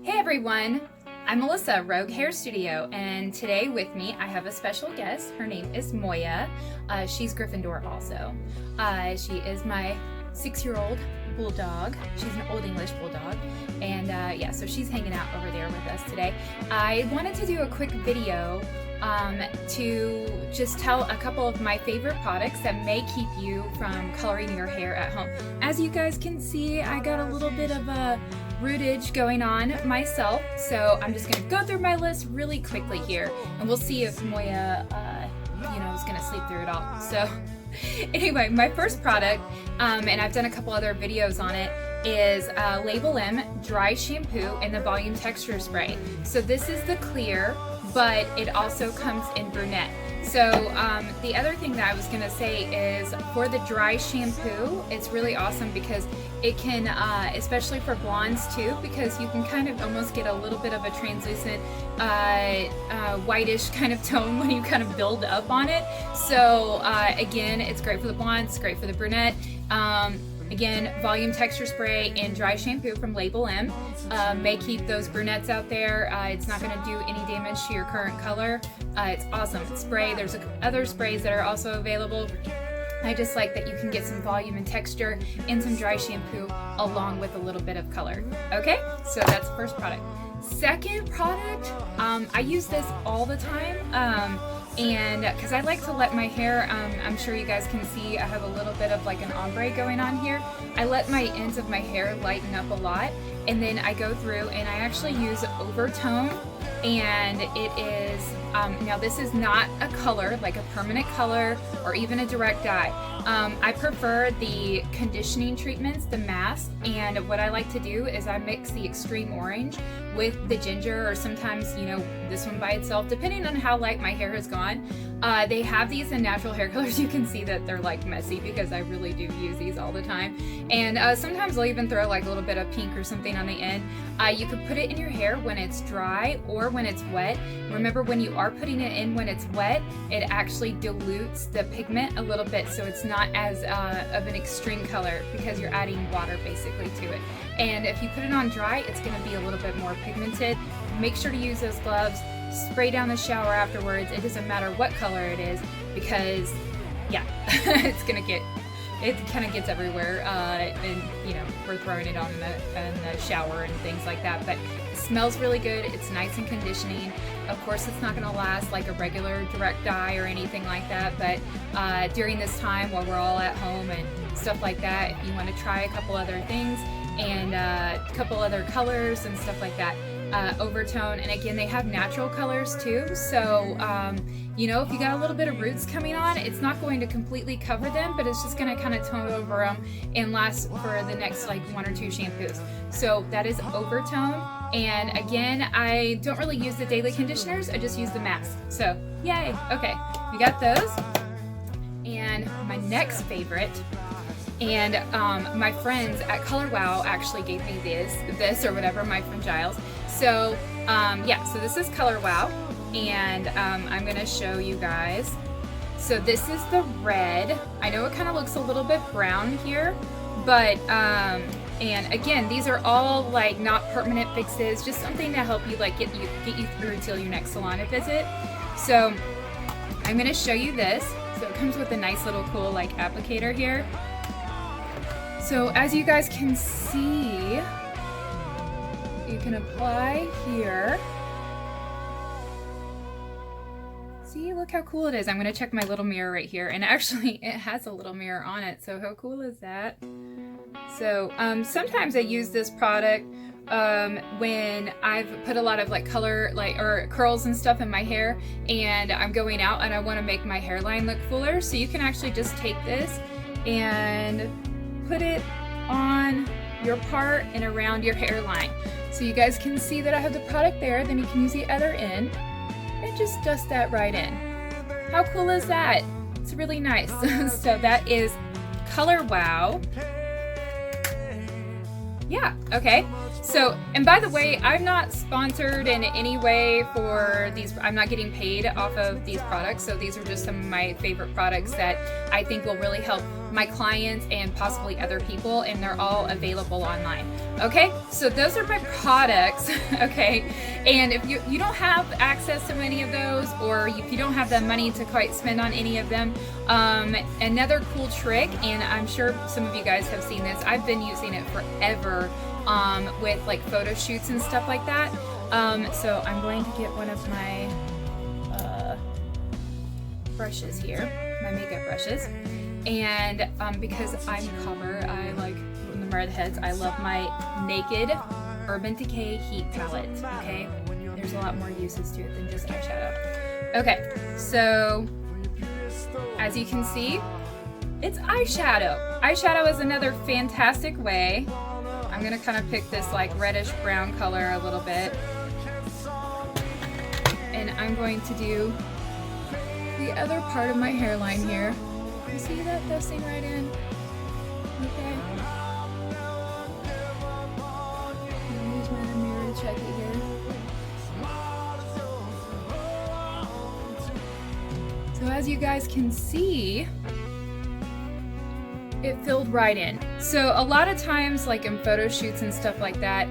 Hey everyone, I'm Melissa, Rogue Hair Studio, and today with me I have a special guest. Her name is Moya. She's Gryffindor also. She is my 6-year-old bulldog. She's an Old English bulldog, and yeah, so she's hanging out over there with us today. I wanted to do a quick video to just tell a couple of my favorite products that may keep you from coloring your hair at home. As you guys can see, I got a little bit of a rootage going on myself, so I'm just gonna go through my list really quickly here, and we'll see if Moya, is gonna sleep through it all. So anyway, my first product, and I've done a couple other videos on it, is Label M Dry Shampoo and the Volume Texture Spray. So this is the clear, but it also comes in brunette. So the other thing that I was gonna say is for the dry shampoo, it's really awesome because it can, especially for blondes too, because you can kind of almost get a little bit of a translucent, whitish kind of tone when you kind of build up on it. So again, it's great for the blondes, it's great for the brunette. Again, volume texture spray and dry shampoo from Label M may keep those brunettes out there. It's not going to do any damage to your current color. It's awesome. It's spray. There's other sprays that are also available. I just like that you can get some volume and texture and some dry shampoo along with a little bit of color. Okay, so that's the first product. Second product, I use this all the time. And because I like to let my hair, I'm sure you guys can see I have a little bit of like an ombre going on here. I let my ends of my hair lighten up a lot, and then I go through and I actually use Overtone, and it is, now this is not a color, like a permanent color or even a direct dye. I prefer the conditioning treatments, the mask, and what I like to do is I mix the extreme orange with the ginger, or sometimes, this one by itself, depending on how light my hair has gone. They have these in natural hair colors. You can see that they're like messy because I really do use these all the time. And sometimes I'll even throw like a little bit of pink or something on the end. You could put it in your hair when it's dry or when it's wet. Remember, when you are putting it in when it's wet, it actually dilutes the pigment a little bit, so it's not as of an extreme color because you're adding water basically to it. And if you put it on dry, it's going to be a little bit more pigmented. Make sure to use those gloves. Spray down the shower afterwards. It doesn't matter what color it is, because yeah, it kind of gets everywhere, and we're throwing it on in the shower and things like that. But it smells really good. It's nice and conditioning. Of course, it's not going to last like a regular direct dye or anything like that, but during this time while we're all at home and stuff like that, if you want to try a couple other things and a couple other colors and stuff like that, Overtone. And again, they have natural colors too, so if you got a little bit of roots coming on, it's not going to completely cover them, but it's just going to kind of tone over them and last for the next like 1 or 2 shampoos. So that is Overtone. And again, I don't really use the daily conditioners, I just use the mask. So yay. Okay, we got those. And my next favorite, and my friends at Colorwow actually gave me this or whatever, my friend Giles. So so this is Colorwow, and I'm gonna show you guys. So this is the red. I know it kind of looks a little bit brown here, but and again, these are all like not permanent fixes, just something to help you like get you through till your next salon visit. So I'm gonna show you this. So it comes with a nice little cool like applicator here. So as you guys can see, you can apply here. See, look how cool it is. I'm gonna check my little mirror right here, and actually it has a little mirror on it, so how cool is that? So sometimes I use this product when I've put a lot of like color or curls and stuff in my hair, and I'm going out and I want to make my hairline look fuller. So you can actually just take this and put it on your part and around your hairline. So you guys can see that I have the product there, then you can use the other end and just dust that right in. How cool is that? It's really nice. So that is Colorwow. Yeah, okay. So, and by the way, I'm not sponsored in any way for these. I'm not getting paid off of these products. So these are just some of my favorite products that I think will really help my clients and possibly other people, and they're all available online. Okay, so those are my products. Okay, and if you don't have access to many of those, or if you don't have the money to quite spend on any of them, another cool trick, and I'm sure some of you guys have seen this, I've been using it forever with like photo shoots and stuff like that. So I'm going to get one of my brushes here, my makeup brushes. And because I'm cover, I like from the Red Heads, I love my Naked Urban Decay Heat Palette, okay? There's a lot more uses to it than just eyeshadow. Okay, so as you can see, it's eyeshadow. Eyeshadow is another fantastic way. I'm gonna kind of pick this like reddish brown color a little bit. And I'm going to do the other part of my hairline here. You see that dusting right in? Okay. I'll use my mirror to check it here. So as you guys can see, it filled right in. So a lot of times, like in photo shoots and stuff like that,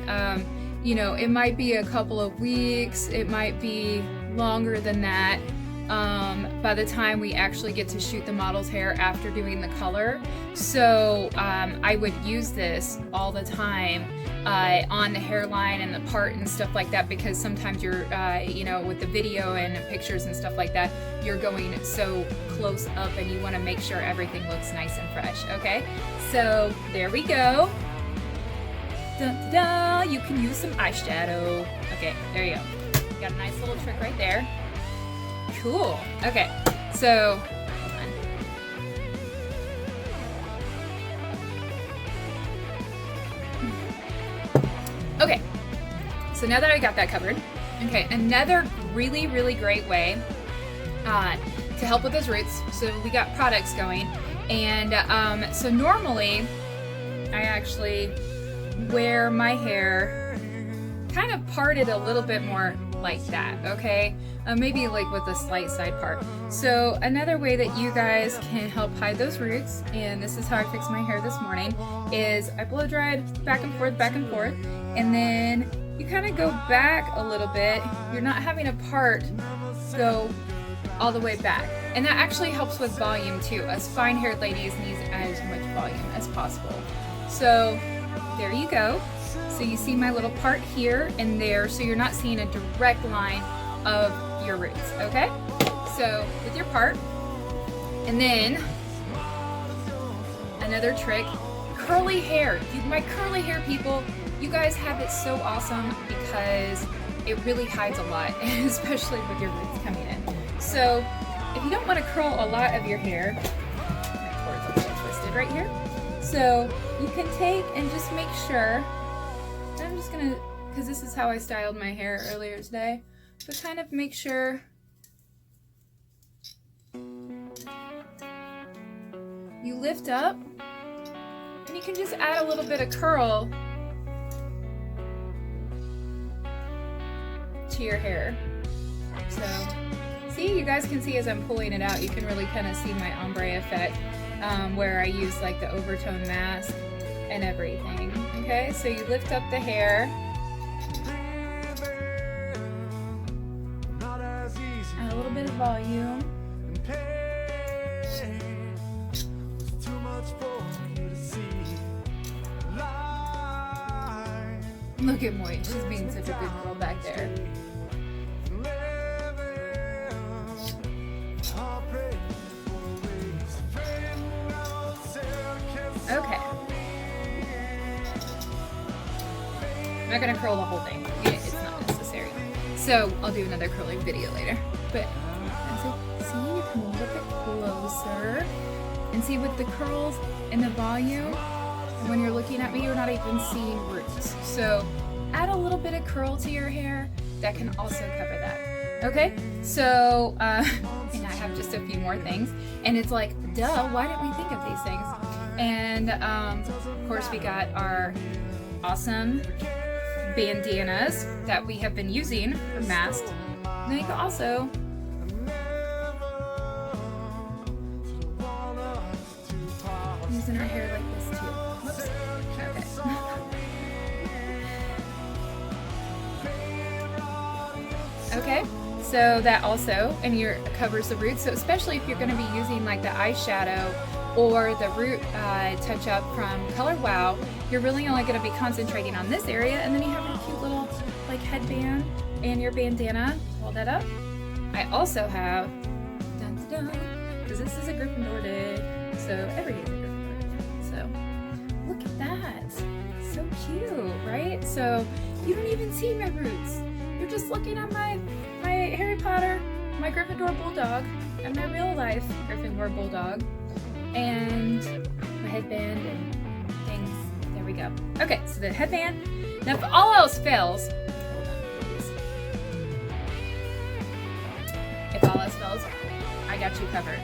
you know, it might be a couple of weeks, it might be longer than that. By the time we actually get to shoot the model's hair after doing the color. So I would use this all the time on the hairline and the part and stuff like that, because sometimes you're, you know, with the video and pictures and stuff like that, you're going so close up and you want to make sure everything looks nice and fresh, okay? So there we go. Dun, dun, dun. You can use some eyeshadow. Okay, there you go. Got a nice little trick right there. Cool. Okay, so hold on. Okay, so now that I got that covered, okay, another really, really great way to help with those roots. So we got products going, and so normally I actually wear my hair kind of parted a little bit more like that, okay? Maybe like with a slight side part. So another way that you guys can help hide those roots, and this is how I fixed my hair this morning, is I blow dried back and forth, and then you kind of go back a little bit. You're not having a part go all the way back. And that actually helps with volume too. Us fine-haired ladies need as much volume as possible. So there you go. So you see my little part here and there, so you're not seeing a direct line of your roots, okay? So with your part, and then another trick, curly hair. My curly hair people, you guys have it so awesome because it really hides a lot, especially with your roots coming in. So if you don't want to curl a lot of your hair, my cord's a little twisted right here. So you can take and just make sure, I'm just gonna, because this is how I styled my hair earlier today, but kind of make sure you lift up, and you can just add a little bit of curl to your hair. So see, you guys can see as I'm pulling it out, you can really kind of see my ombre effect, where I use like the Overtone mask and everything. Okay, so you lift up the hair, add a little bit of volume, look at Moy, she's being such a good girl back there. Okay. I'm not gonna curl the whole thing. It's not necessary. So I'll do another curling video later. But as you see, you can look at closer and see with the curls and the volume. And when you're looking at me, you're not even seeing roots. So add a little bit of curl to your hair. That can also cover that. Okay, so and I have just a few more things. And it's like, duh, why didn't we think of these things? And of course we got our awesome bandanas that we have been using for masked. And then you can also using our hair like this too. Whoops. Okay. Okay, so that also, and your covers the roots. So especially if you're going to be using like the eyeshadow or the root touch up from Colorwow, you're really only going to be concentrating on this area, and then you have your cute little like headband and your bandana. Hold that up. I also have, because this is a Gryffindor day, so every day is a Gryffindor day. So look at that, so cute, right? So you don't even see my roots. You're just looking at my Harry Potter, my Gryffindor bulldog, and my real life Gryffindor bulldog, and my headband and things. There we go. Okay, so the headband. Now, if all else fails, hold on, please. If all else fails, I got you covered.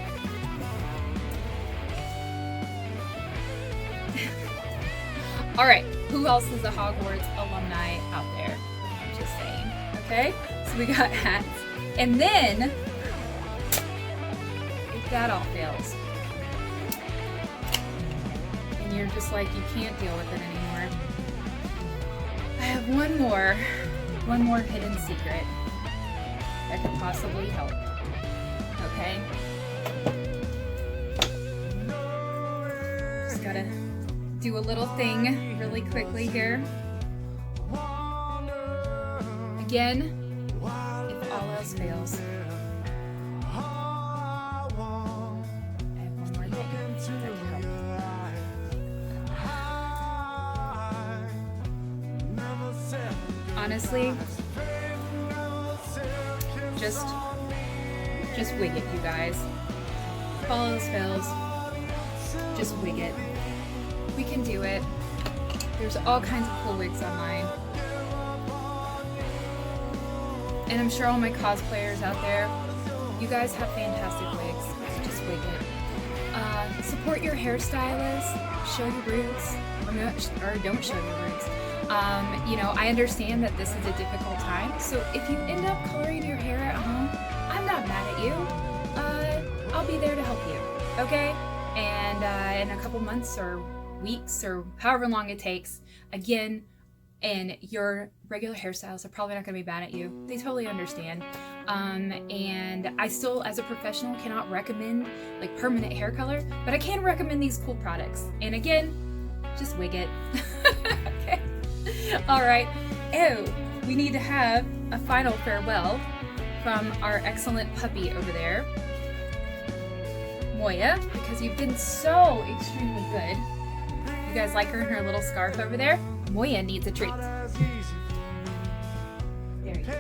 All right, who else is a Hogwarts alumni out there? I'm just saying. Okay, so we got hats, and then if that all fails, and you're just like you can't deal with it anymore, I have one more hidden secret that could possibly help. Okay, just gotta do a little thing really quickly here. Again, if all else fails, I have one more thing that can help. Honestly, just wig it, you guys. If all else fails, just wig it. We can do it. There's all kinds of cool wigs online. And I'm sure all my cosplayers out there, you guys have fantastic wigs. Just wig it. Support your hairstylist. Show your roots, or don't show your roots. You know, I understand that this is a difficult time. So if you end up coloring your hair at home, I'm not mad at you. I'll be there to help you. Okay? And in a couple months or weeks or however long it takes, again, and your regular hairstylists are probably not going to be mad at you. They totally understand. And I still, as a professional, cannot recommend like permanent hair color, but I can recommend these cool products. And again, just wig it. Okay. All right. Oh, we need to have a final farewell from our excellent puppy over there, Moya, because you've been so extremely good. You guys like her in her little scarf over there? Moya needs a treat. There you go.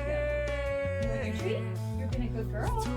You want your treat? You're been a good girl.